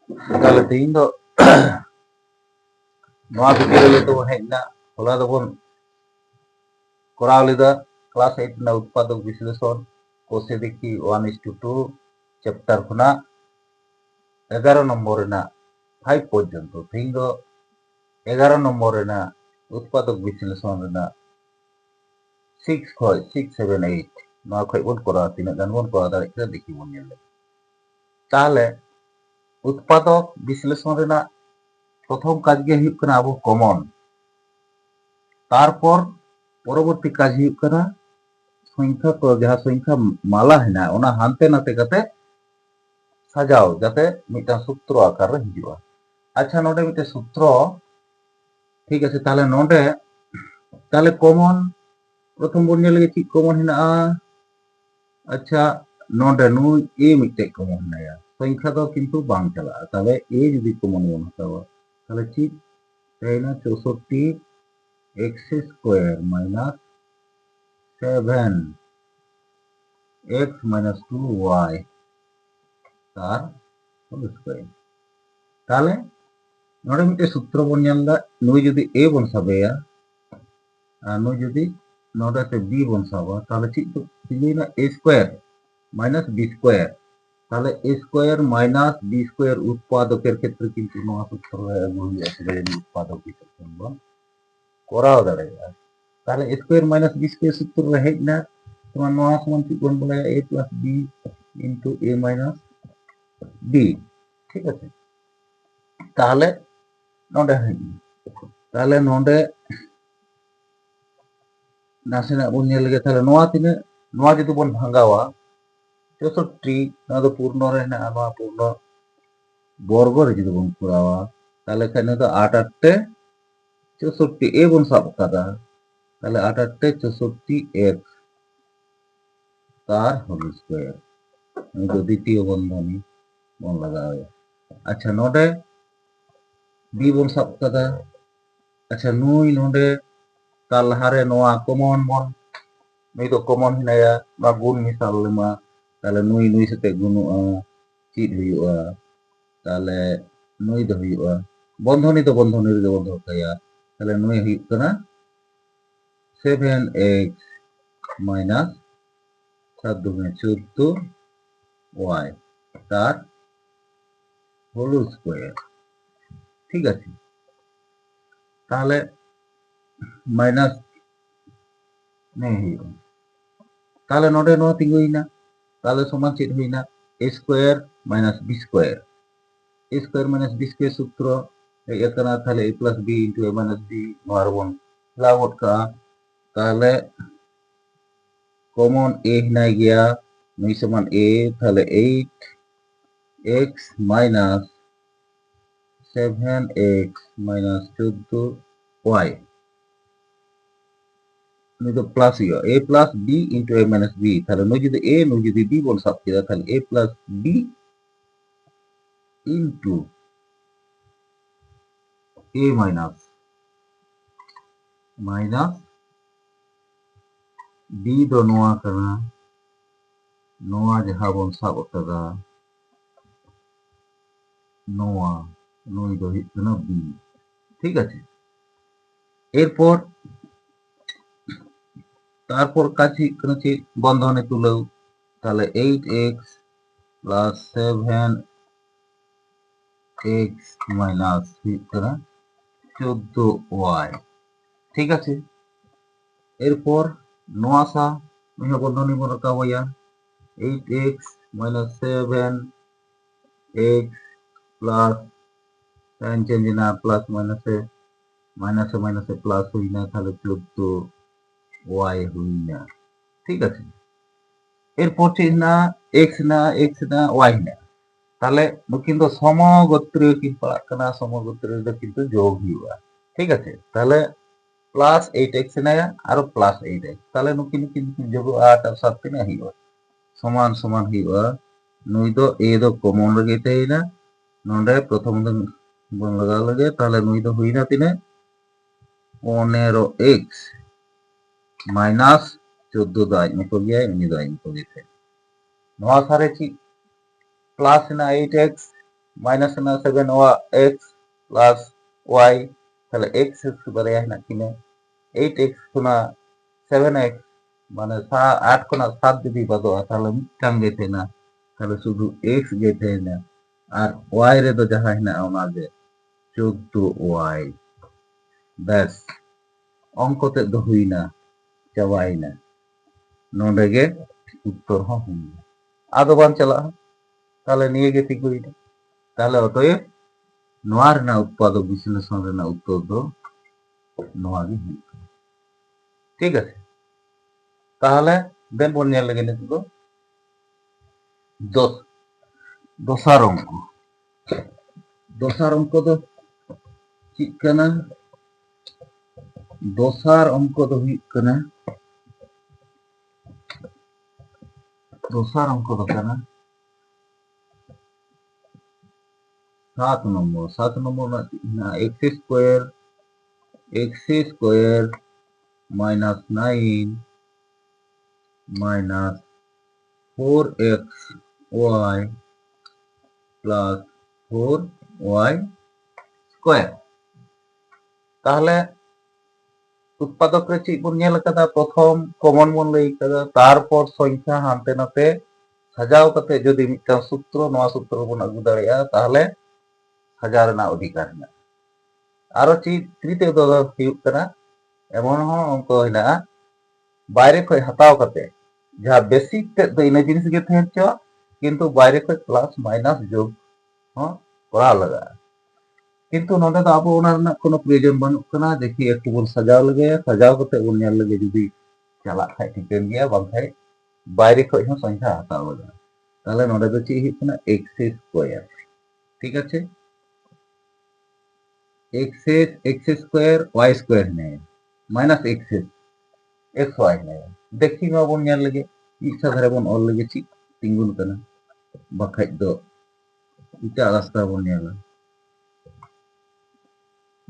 Kalau tinggal नवा भितर तो हेजना होला दबन कोराव लेदा क्लास 8 ना उत्पादक विश्लेषण कोसे देखी 1:2 चैप्टर खुना 11 नम्बर ना 5 पर्यंत थिंग दो 11 नम्बर ना उत्पादक विश्लेषण ना 6 खय 6 7 8 नवा खय बन करा तिना गान बन करा दारे का देखी बन नेले ताहले उत्पादक विश्लेषण ना प्रथम काज गे हुयुग कना आबो कमन तारपर परवर्ती काज हुयुग कना संख्या को जहाँ संख्या माला है ओना हानते नाते कते साजाओ जाते मिटा सूत्र आकार रे हिजुआ अच्छा नोडे मिटे सूत्र ठीक है ताहले नोडे ताहले कमन प्रथम बन नेल गे कमन हिना अच्छा नोडे नु ए मिटे कमन हिनाया संख्या दो किंतु बांग चला ताहले ए जदि कमन बन हतावा ताहले ठीक तेना 64 x square minus 7 x minus 2 y तार होल स्क्वायर ताहले नोडे मिटे सूत्र बन नेलदा नुई जदि ए बन साबेया नुई जदि नोडे ते बी बन साबा ताहले ठीक तो तिलीना ए स्क्वायर माइनस बी स्क्वायर ताहले ए स्क्वायर माइनस बी स्क्वायर उत्पादकेर क्षेत्र किन्तु नोआ सूत्र रे आगु हुयुआ सेबेन उत्पादक विश्लेषण बन कोराव दाड़ेया ताहले ए स्क्वायर माइनस बी स्क्वायर सूत्र रे हेजना तोमा नोआ समान ठीक बन बोला ए प्लस बी इनटू ए माइनस बी ठीक है ताहले नोडे ताहले नोडे नासेना बन नेल गे ताहले नोआ तिने नोआ जदि बन भांगावा 64 ना तो पूर्ण रे ना नोआ पूर्ण वर्ग रे जदि बन पुरावा ताहले खाने तो 8 8 64 ए बन साब कादा ताहले 8 8 64 एक्स तार होल स्क्वायर जो द्वितीय बंधनी बन लगावे अच्छा नोडे बी बन साब कादा अच्छा नुई नोडे ताल हारे नोआ कमन बन नुई तो कमन हिनाया बा गुण मिसाल लेमा ताले नुई नुई सते गुनुआ चीज हुयुआ ताले नुई दो हुयुआ बंधनी तो बंधनी रे बंधो कया ताले नुई हुयुग कना 7x माइनस 7 दुगुणे 14 y तार होल स्क्वायर ठीक আছে তাহলে মাইনাস নেই হইব তাহলে নোডে নো তিঙ্গুইনা তাহলে সমান চেট হইনা a square minus b square a square minus b square সূত্র এই একনা তাহলে a plus b into a minus b মারবন লাউট का তাহলে कॉमन a हिनाय गया नुई समान a তাহলে 8x minus 7x minus 14y नुई तो प्लस हुआ a plus b into a minus b তাহলে নুই যদি a নুই যদি b বল সাব কিয়া তাহলে a plus b into a minus minus b दो नोआ करना नोआ जहां बन साब कदा नोआ नुई दो हितना b ठीक আছে এরপর তারপর কাছে কোন চেয়ে বন্ধনে তুলো তাহলে 8x plus 7x minus 14y ঠিক আছে এরপর নোয়াসা মিহ বন্ধনী মনে কাবয়া 8x minus 7x plus sign change না প্লাস মাইনাসে মাইনাসে মাইনাসে প্লাস হই না তাহলে 14y হই না ঠিক আছে এরপর ঠিক না x না y না তাহলে কিন্তু সমগোত্রীয় কি পাড়াগ কানা সমগোত্রীয় ᱫᱚ কিন্তু যোগ ᱦᱩᱭᱩᱜᱼᱟ ঠিক আছে তাহলে প্লাস 8x নেয়া আর প্লাস 8x তাহলে নুকিন কিন্তু যোগ 8 আর 7 তিনা ᱦᱩᱭᱩᱜᱼᱟ সমান সমান ᱦᱩᱭᱩᱜᱼᱟ নুই ᱫᱚ a ᱫᱚ কমন ᱨᱮᱜᱮ ᱛᱟᱦᱮᱱᱟ नोडे प्रथम दिन बन लगा लगे ताहले नुई दो हुई ना तिने 15x माइनस 14 दो आज मतो गया उनी दो आज मतो गए नोआ सारे ची प्लस ना 8x माइनस ना 7x प्लस y তাহলে x বাড়ায়া না কিনা 8x খুনা 7x মানে 8 খুনা 7 যদি বাদোয়া তাহলে মিটাং গে থেনা তাহলে শুধু x গে থেনা আর y রে তো যাহা হেনা ওনা গে 14y ব্যাস অঙ্কতে তো হুই না চাবাই না নোডে গে উত্তর হুই আদো বান চালা তাহলে নিয়ে গে ঠিক হই তাহলে অতএব নোয়ার না উৎপাদক বিশ্লেষণ রে না উত্তর দো নোয়া গে হুই ঠিক আছে তাহলে দেন বন নিয়ে লাগে নিতে তো দশার অঙ্ক দশার অঙ্ক তো চিক কানা দশার অঙ্ক তো হুইক কানা দশার অঙ্ক তো কানা 7 নম্বর না x square minus 9 minus 4xy plus 4y square তাহলে উৎপাদক রে চিক বন নেল কাদা প্রথম কমন বন লই কাদা তারপর সংখ্যা হানতে নাতে সাজাও কাতে যদি মিটাং সূত্র নোয়া সূত্র বন আগু দাড়িয়া তাহলে সাজা রেনা অধিকার হেনা আরো চিক তৃতীয় ᱫᱚ ᱦᱩᱭᱩᱜ ᱠᱟᱱᱟ এমন হন অঙ্ক হেনা বাইরে খয় হাতাও কাতে যাহা বেসিক তেদ ᱫᱚ ᱤᱱᱟᱹ জিনিস গে থাকেন চ কিন্তু বাইরে খয় প্লাস মাইনাস যোগ হ্যাঁ করা লাগা কিন্তু নদে তো আবো ওনার না কোনো প্রয়োজন বানুক কানা দেখি একটু বন সাজাও লাগে সাজাও কাতে বন নেল লাগে যদি চালাক খাই ঠিকেন গিয়া বাংখাই বাইরে খয় হন সংখ্যা হাতাও লাগা তাহলে নদে তো চি হুᱭᱩᱜ ᱠᱟᱱᱟ x স্কয়ার ঠিক আছে x স্কয়ার y স্কয়ার নেই মাইনাস x y নেই দেখি মা বন নেল লাগে ইচ্ছা ধারে বন অল লাগে চি তিঙ্গুন কানা বাখাই দো ইটা রাস্তা বন নেলা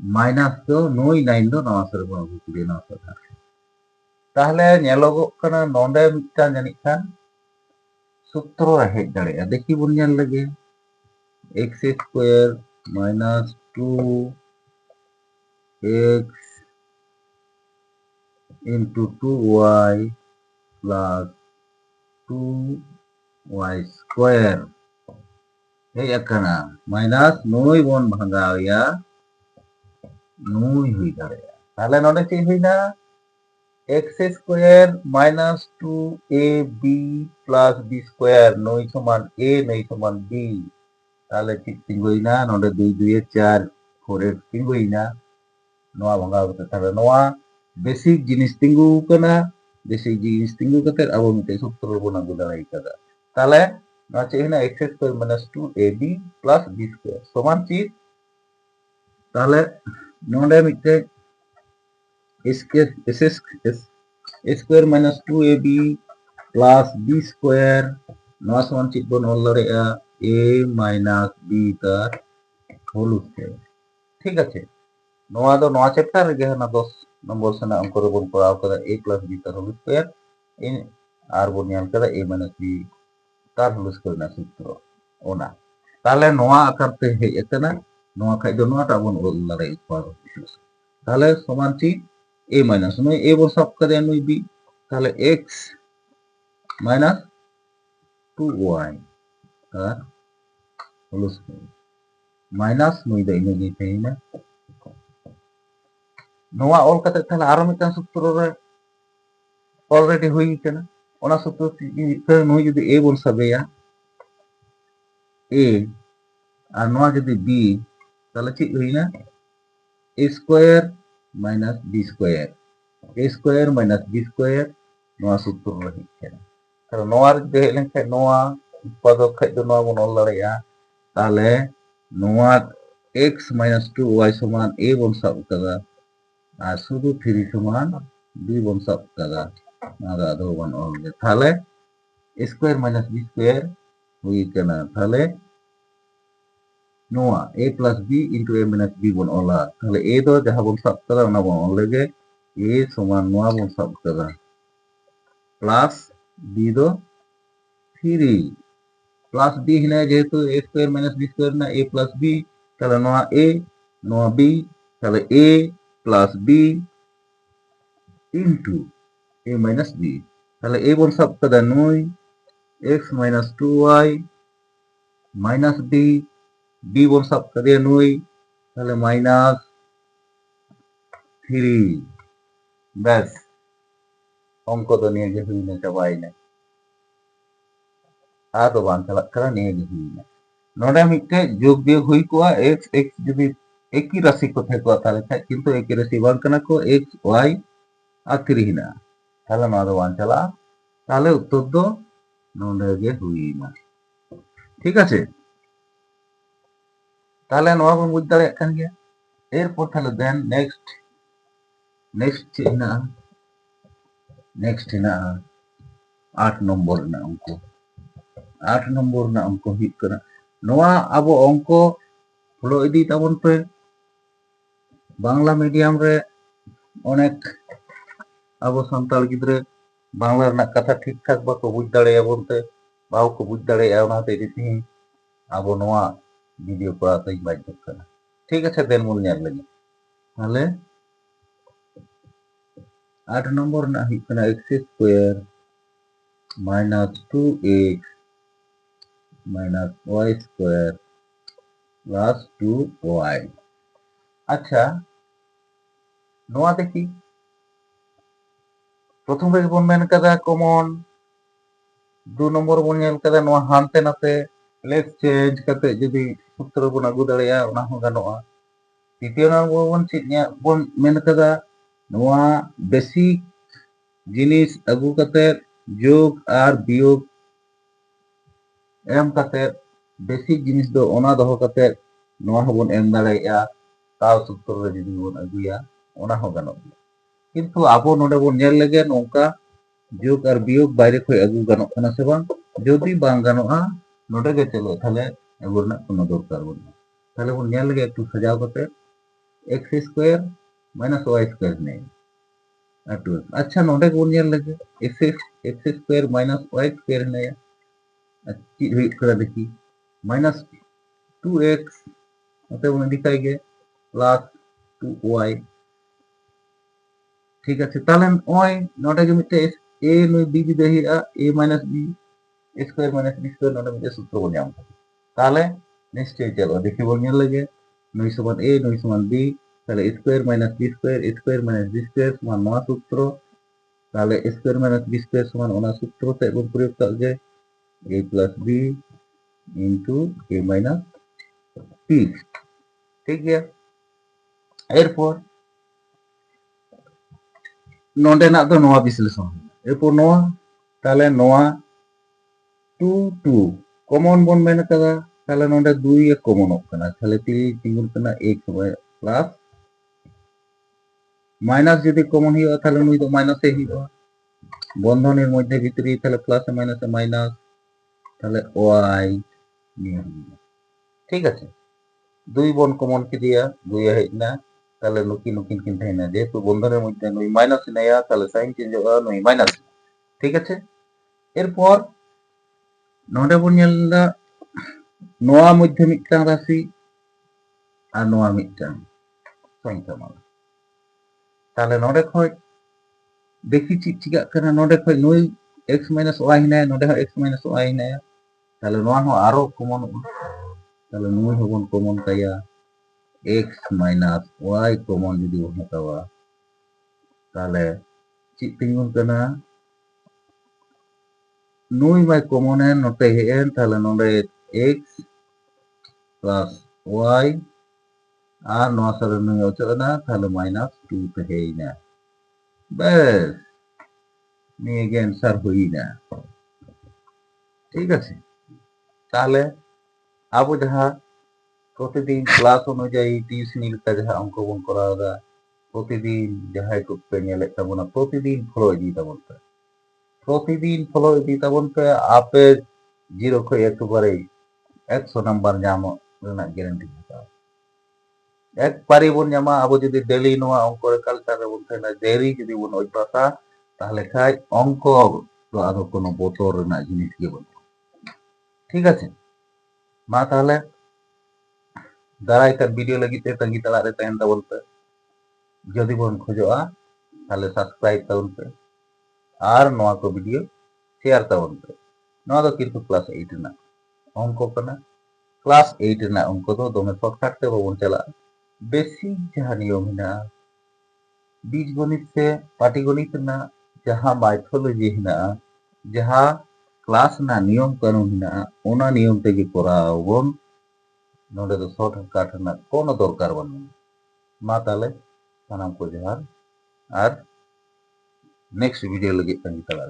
মাইনাস দো নই নাইন দো নওয়া সরে বন ভিতরে নওয়া সরে তাহলে নেলগো কানা নডে মিটা জানি খান সূত্র রে হেজ দাড়িয়া দেখি বন নেল লাগে x square minus 2x into 2y plus 2y square এই একখানা মাইনাস নই বন ভাঙাইয়া নই হই দাঁড়ায় তাহলে নডে কি হই না x square minus 2ab plus b square নই সমান a নই সমান b তাহলে ঠিক তিঙ্গুই না নডে 2 2 এ 4 4 তিঙ্গুই না নোয়া ভাঙা হতে তাহলে নোয়া বেসিক জিনিস তিঙ্গু কানা বেসিক জিনিস তিঙ্গু কাতে আবো মিতে সূত্র বন আগু দাঁড়াই কাদা তাহলে নোয়া চেয়ে না x square minus 2ab plus b square সমান চিজ তাহলে নডে মিতে square minus 2ab plus b square নোয়া সমান চিজ বন অল দাঁড়াইয়া a মাইনাস b তার হোল স্কয়ার ঠিক আছে নোয়া দো নোয়া চ্যাপ্টার রে না 10 নম্বর সেনা অঙ্ক রে বন পড়াও কাদা a প্লাস b তার হোল স্কয়ার ইন আর বন নেল কাদা a মাইনাস b তার হোল স্কয়ার না সূত্র ওনা তাহলে নোয়া আকারতে হেজ একানা নোয়া খাই দো নোয়াটা বন অল দাঁড়াই উৎপাদক তাহলে সমান চিজ a মাইনাস নই a বন সব কাদা নই b তাহলে x মাইনাস 2y তার হোল স্কয়ার মাইনাস নই দা ইনে গে না নোয়া অল কাতে তাহলে আরো মিটাং সূত্র রে অলরেডি হই কানা ওনা সূত্র নই যদি a বন সাবেয়া a আর নোয়া যদি b তাহলে ঠিক হই না a square minus b square a square minus b square নোয়া সূত্র রে হই কানা কারণ নোয়ার যদি হেলেন খাই নোয়া উৎপাদক খাই তো নোয়া বন অল দাঁড়াইয়া তাহলে নোয়া x মাইনাস 2y সমান a বন সাব কাদা আর শুধু 3 সমান b বন সাব কাদা নাদা দো বন অল তাহলে স্কয়ার মাইনাস b স্কয়ার হই কানা তাহলে নোয়া a plus b into a minus b বন অলা তাহলে a দো যাহা বন সাব কাদা ওনা বন অল লেগে a সমান নোয়া বন সাব কাদা প্লাস b দো 3 প্লাস বি হিনায় যেহেতু এ স্কোয়ার মাইনাস বি স্কোয়ার না এ প্লাস বি, তাহলে নোয়া এ নোয়া বি, তাহলে a plus b into a minus b, তাহলে এ বন সাব kada nuy x minus 2y minus b, b বন সাব kada nuy, তাহলে মাইনাস 3, ব্যাস অঙ্ক তো নিয়ে যে হুইনা চাবাইনা ᱟᱫᱚ ᱵᱟᱝ ᱪᱟᱞᱟᱜ ᱠᱟᱱᱟ ᱱᱤᱭᱟᱹ ᱜᱮ ᱦᱩᱭᱱᱟ ᱱᱚᱰᱮ ᱢᱤᱫᱴᱮᱡ ᱡᱳᱜ ᱵᱤᱭᱳᱜ ᱦᱩᱭ ᱠᱚᱜᱼᱟ x x যদি একই রাশি को थे को তাহলে খায় কিন্তু একই রাশি বাং কানা को x y আর 3 হিনা তাহলে নয়া ᱫᱚ ᱵᱟᱝ ᱪᱟᱞᱟᱜᱼᱟ তাহলে উত্তর ᱫᱚ ᱱᱚᱰᱮ ᱜᱮ ᱦᱩᱭᱱᱟ ঠিক আছে তাহলে নয়া বন বুঝ দাᱲᱮᱭᱟᱜ ᱠᱟᱱ ᱜᱮᱭᱟ এরপর তাহলে দেন নেক্সট হেনাᱜᱼᱟ 8 নম্বর ᱨᱮᱱᱟᱜ অঙ্ক 8 নম্বর ᱨᱮᱱᱟᱜ অঙ্ক ᱦᱩᱭᱩᱜ ᱠᱟᱱᱟ ᱱᱚᱣᱟ ᱟᱵᱚ অঙ্ক ফলো ইদি তাবন পে বাংলা মিডিয়াম রে অনেক আবো সান্তাল গিদ্রে বাংলা রনাক কথা ঠিকঠাক বাকো বুঝ দাড়েয়াবন তে বাকো বুঝ দাড়েয়া ওনাতে ইদি আবো নোয়া ভিডিও করাতে বাধ্য কানা ঠিক আছে দেন মূল ᱧᱮᱞ ᱞᱟᱹᱜᱤᱫ তাহলে 8 নম্বর রনাক ᱦᱩᱭᱩᱜ ᱠᱟᱱᱟ x square minus 2x minus y square plus 2y আচ্ছা নোয়া দেখি প্রথম রে বন মেন কাদা কমন 2 নম্বর বন ᱧᱮᱞ কাদা নোয়া হানতে নাতে লেটস চেঞ্জ কাতে যদি সূত্র বন আগু দাড়েয়া ওনা হো গানোয়া তৃতীয় নম্বর বন চিnya বন মেন কাদা নোয়া বেসিক জিনিস আগু কাতে যোগ আর বিয়োগ এম কাতে বেসিক জিনিস দো ওনা দহ কাতে নোয়া হবন এম দাড়েয়া তাও সূত্র রে যদি বন আগুয়া ওনা হো গানোয়া কিন্তু আবো নোডে বন ᱧᱮᱞ লেগে নৌকা যোগ আর বিয়োগ বাইরে খই আগু গানোক কানা সে বাং যদি বাং গানোয়া নোডে গে চলো তাহলে আগু রনাক কোনো দরকার বনুয়া তাহলে বন ᱧᱮᱞ লেগে একটু সাজাও কাতে x square minus y square নে আর 2 আচ্ছা নোডে বন ᱧᱮল লেগে x square minus y square নে কি হই করা দেখি মাইনাস 2x ওতে বন দিকাই গে প্লাস 2y ঠিক আছে তাহলে ওই নোডে গে মিতে a নই b যদি হিয়া a minus b square minus b square নোডে মিতে সূত্র বন যাম তাহলে নিশ্চয়ই চলো দেখি বন ᱧᱮল লেগে নই সমান a নই সমান b তাহলে square minus b square minus b square সমান নোয়া সূত্র তাহলে স্কয়ার মাইনাস b স্কয়ার সমান ওনা সূত্র তে বন প্রয়োগ কাজ যে a plus b into a minus b ঠিক গিয়া এরপর নোডে না তো নোয়া বিশ্লেষণ এরপর নোয়া তাহলে নোয়া 2 2 কমন বন মেন কাদা তাহলে নোডে 2 এ কমনক কানা তাহলে 3 তিগুন কানা 1 প্লাস মাইনাস যদি কমন হিয়া তাহলে নুই তো মাইনাস এ হিয়া বন্ধনের মধ্যে ভিতরে তাহলে প্লাস এ মাইনাস তাহলে y নিয়ে ঠিক আছে 2 বন কমন কি দিয়া 2 এ হেনা তাহলে নুকিন কিনতে হেনা যেহেতু বন্ধনের মধ্যে নুই মাইনাস নেয়া তাহলে সাইন চেঞ্জ হবে নুই মাইনাস ঠিক আছে এরপর নোডে বন ᱧᱮᱞ দা নোয়া মধ্যে মিটটাং রাশি আর নোয়া মিটটাং সংখ্যা মালা তাহলে নোডে খয় দেখি চিকা কানা নোডে খয় নুই x মাইনাস y হিনায় নোডে হ x মাইনাস y হিনায় তাহলে নোয়া হ আরো কমন তাহলে নুই হবন কমন কায়া x মাইনাস y কমন যদি বন হাতাওয়া তাহলে চিত তিগুন কানা নুই বাই কমন এন নতে হেন তাহলে নোডে x প্লাস y আর নোয়া সালে নুই অচল না তাহলে মাইনাস 2 তে হেইনা ব্যাস নিয়ে গে অ্যান্সার হই না ঠিক আছে তাহলে আবো যাহা প্রতিদিন ক্লাস অনুযায়ী টিউশনি লেখা যাহা অঙ্ক বন করাও দা প্রতিদিন যাহাই কো পে ᱧᱮᱞ তাবনা প্রতিদিন ফলো ইদি তাবন পে প্রতিদিন ফলো ইদি তাবন পে আপে জিরো খয় একবারে 100 নাম্বার জাম রেনা গ্যারান্টি হাতাও একবারে বন জামা আবো যদি ডেইলি নোয়া অঙ্ক রে কালচার রে বন থাইনা ডেইলি যদি বন অভ্যাসা তাহলে খাই অঙ্ক তো আরো কোনো বতর রেনা জিনিস গে বন ঠিক আছে মা তাহলে দারাইকার ভিডিও लगी ते तंगी तड़ा रे तहन ताबन पे जदि बन खोजोआ ताहले सब्सक्राइब ताबन पे और नोआ को वीडियो शेयर ताबन पे नोआ दो किन्तु क्लास 8 ना अंक कना क्लास 8 ना अंक दो दोमे शॉर्टकट ते बाबन चला बेसिक जहां नियम हिना बीजगणित से पाटिगणित ना जहां माइथोलॉजी हिना जहां क्लास ना नियम कानून हिना ओना नियम तेगे करावबन नोडे दो शॉर्टकट ना कोनो दरकार बानुआ मा ताले सानाम को जोहार और नेक्स्ट वीडियो लगी तंगी तला